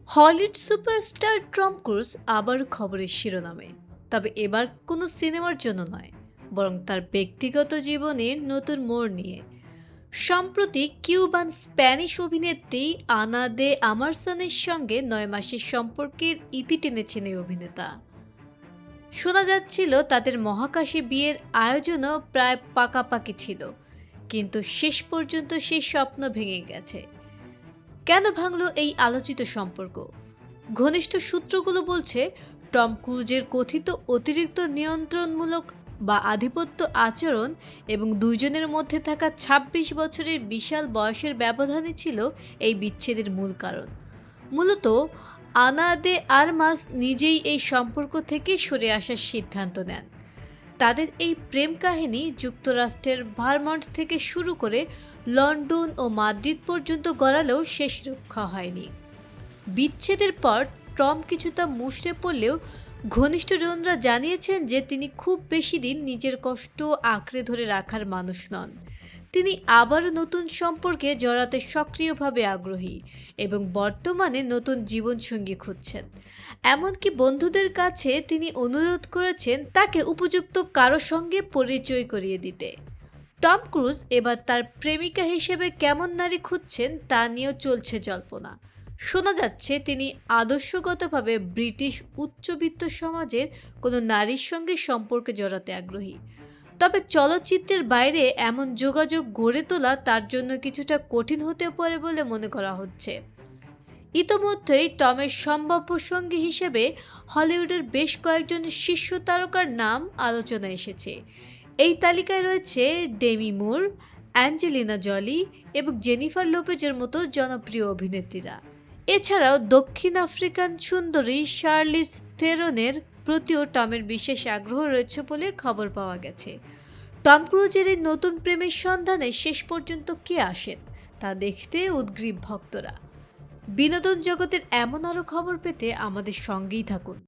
Hollywood superstar Tom cruise আবার খবরের শিরোনামে। তবে এবার কোনো সিনেমার জন্য নয়, বরং তার ব্যক্তিগত জীবনের নতুন মোড় নিয়ে। সম্প্রতি কিউবান স্প্যানিশ অভিনেত্রী আনা দে আমারসনের সঙ্গে ৯ মাসের সম্পর্কের ইতি টেনেছেন এই অভিনেতা। শোনা যাচ্ছিল তাদের মহাকাশে বিয়ের আয়োজনও প্রায় পাকাপাকি ছিল, কিন্তু শেষ পর্যন্ত সেই স্বপ্ন ভেঙে গেছে। কেন ভাঙল এই আলোচিত সম্পর্ক? ঘনিষ্ঠ সূত্রগুলো বলছে, টম ক্রুজের কথিত অতিরিক্ত নিয়ন্ত্রণমূলক বা আধিপত্য আচরণ এবং দুইজনের মধ্যে থাকা ২৬ বছরের বিশাল বয়সের ব্যবধানই ছিল এই বিচ্ছেদের মূল কারণ। মূলত আনা দে আরমাস নিজেই এই সম্পর্ক থেকে সরে আসার সিদ্ধান্ত নেন। তাদের এই প্রেম কাহিনী যুক্তরাষ্ট্রের ভারমন্ট থেকে শুরু করে লন্ডন ও মাদ্রিদ পর্যন্ত গড়ালেও শেষ রক্ষা হয়নি। বিচ্ছেদের পর টম কিছুটা মুষড়ে পড়লেও ঘনিষ্ঠজনরা জানিয়েছেন যে তিনি খুব বেশি দিন নিজের কষ্ট আঁকড়ে ধরে রাখার মানুষ নন। তিনি আবারও নতুন সম্পর্কে জড়াতে সক্রিয়ভাবে আগ্রহী এবং বর্তমানে নতুন জীবনসঙ্গী খুঁজছেন। এমনকি বন্ধুদের কাছে তিনি অনুরোধ করেছেন তাকে উপযুক্ত কারো সঙ্গে পরিচয় করিয়ে দিতে। টম ক্রুজ এবার তার প্রেমিকা হিসেবে কেমন নারী খুঁজছেন তা নিয়েও চলছে জল্পনা। শোনা যাচ্ছে তিনি আদর্শগতভাবে ব্রিটিশ উচ্চবিত্ত সমাজের কোনো নারীর সঙ্গে সম্পর্কে জড়াতে আগ্রহী। তবে চলচ্চিত্রের বাইরে এমন যোগাযোগ গড়ে তোলা তার জন্য কিছুটা কঠিন হতে পারে বলে মনে করা হচ্ছে। ইতোমধ্যেই টমের সম্ভাব্য সঙ্গী হিসেবে হলিউডের বেশ কয়েকজন শীর্ষ তারকার নাম আলোচনায় এসেছে। এই তালিকায় রয়েছে ডেমি মুর, অ্যাঞ্জেলিনা জলি এবং জেনিফার লোপেজের মতো জনপ্রিয় অভিনেত্রীরা। এছাড়াও দক্ষিণ আফ্রিকান সুন্দরী শার্লিজ থেরনের প্রতিও টমের বিশেষ আগ্রহ রয়েছে বলে খবর পাওয়া গেছে। টম ক্রুজের এই নতুন প্রেমের সন্ধানে শেষ পর্যন্ত কে আসেন তা দেখতে উদগ্রীব ভক্তরা। বিনোদন জগতের এমন আরও খবর পেতে আমাদের সঙ্গেই থাকুন।